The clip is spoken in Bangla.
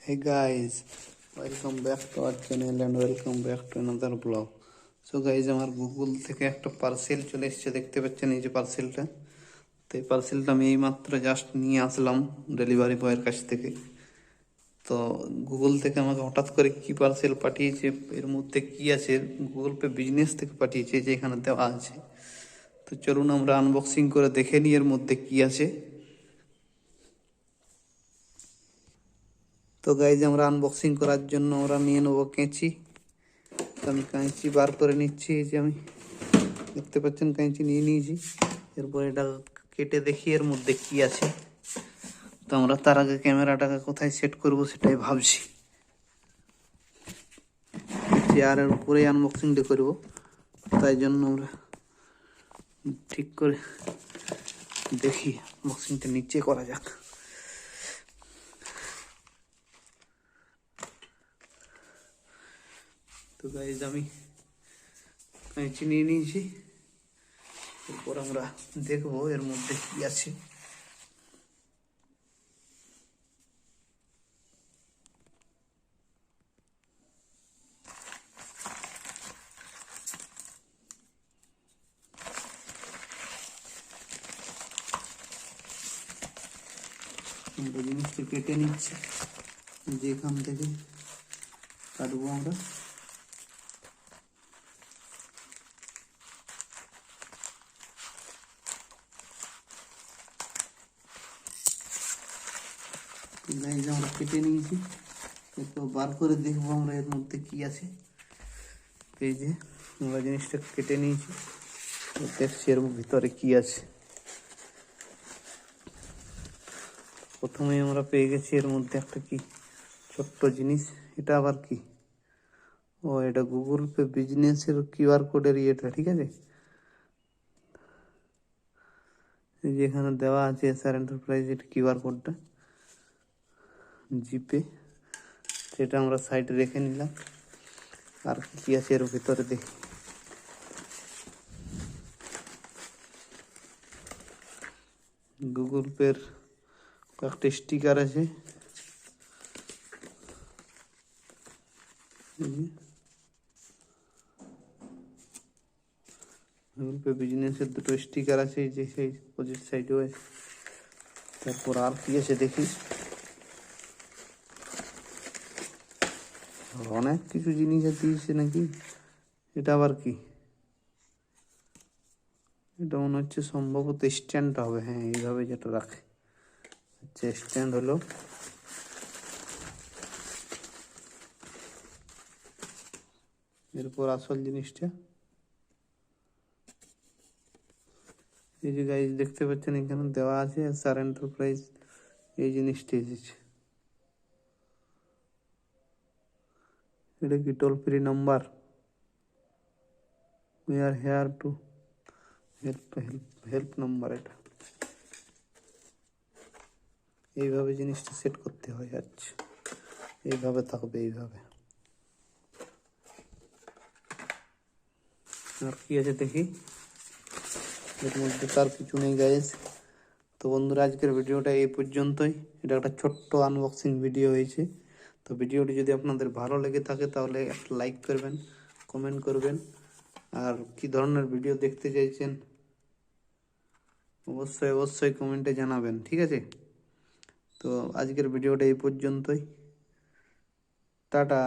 Hey guys, welcome back to our channel and welcome back to another vlog. So guys, আমার গুগল থেকে একটা পার্সেল চলে এসেছে, দেখতে পাচ্ছেন এই যে পার্সেলটা। তো এই পার্সেলটা আমি এইমাত্র জাস্ট নিয়ে আসলাম ডেলিভারি বয়ের কাছ থেকে। তো গুগল থেকে আমাকে হঠাৎ করে কি পার্সেল পাঠিয়েছে, এর মধ্যে কি আছে, গুগল পে বিজনেস থেকে পাঠিয়েছে, যে এখানে দেওয়া আছে। তো চলুন আমরা আনবক্সিং করে দেখে নিই এর মধ্যে কি আছে। তো গাইজ, আমরা আনবক্সিং করার জন্য আমরা নিয়ে নেবো কেঁচি। তো আমি কাঁচি বার করে নিচ্ছি, এই যে আমি দেখতে পাচ্ছেন কাঁচি নিয়ে নিয়েছি। এরপর এটা কেটে দেখি এর মধ্যে কি আছে। তো আমরা তার আগে ক্যামেরাটাকে কোথায় সেট করব সেটাই ভাবছি। চেয়ারের উপরেই আনবক্সিংটা করব, তাই জন্য আমরা ঠিক করে দেখি আনবক্সিংটা নিচে করা যাক। তো গাইজ, আমি কাঁচি নিয়ে নিয়েছি। এরপর আমরা দেখবো এর মধ্যে কি আছে। আমরা জিনিসটা কেটে নিচ্ছি, যেখান থেকে কাটবো আমরা। আমরা কেটে নিয়েছি, এরপর বার করে দেখবো আমরা এর মধ্যে কি আছে। এই যে আমরা জিনিসটা কেটে নিয়েছি, দেখছি এর ভিতরে কি আছে। প্রথমেই আমরা পেয়ে গেছি এর মধ্যে একটা কি ছোট্ট জিনিস। এটা আবার কি? ও, এটা গুগল পে বিজনেসের কিউআর কোডের ইয়েটা, ঠিক আছে। যেখানে দেওয়া আছে এসআর এন্টারপ্রাইজ, এটা কিউআর কোডটা জিপে, সেটা আমরা সাইডে রেখে নিলাম। আর কি আছে এর ভিতরে দেখি। গুগল পের কয়েকটা স্টিকার আছে, গুগল পে বিজনেসের দুটো স্টিকার আছে, এই যে সেই অপোজিট সাইডেও আছে। তারপর আর কি আছে দেখি। অনেক কিছু জিনিস দিয়েছে নাকি। এটা আবার কি? এটা মনে হচ্ছে সম্ভবত স্ট্যান্ড হবে। হ্যাঁ, এইভাবে যেটা রাখে, আচ্ছা স্ট্যান্ড হলো। এরপর আসল জিনিসটা, এই যে গাইজ দেখতে পাচ্ছেন এখানে দেওয়া আছে এসআর এন্টারপ্রাইজ, এই জিনিসটা এসেছে। এটা কি toll free number? We are hair to help help help number. এটা এইভাবে জিনিসটা সেট করতে হয়। আচ্ছা, এইভাবে থাকবে, এইভাবে। আর কি আছে দেখি। এর মধ্যে তার কিছু নেই গাইজ। তো বন্ধুরা, আজকের ভিডিওটা এই পর্যন্তই। এটা একটা ছোট্ট আনবক্সিং ভিডিও হয়েছে। তো ভিডিওটি যদি আপনাদের ভালো লেগে থাকে তাহলে একটা লাইক করবেন, কমেন্ট করবেন, আর কি ধরনের ভিডিও দেখতে চাইছেন অবশ্যই অবশ্যই কমেন্টে জানাবেন, ঠিক আছে। তো আজকের ভিডিওটা এই পর্যন্তই। টাটা।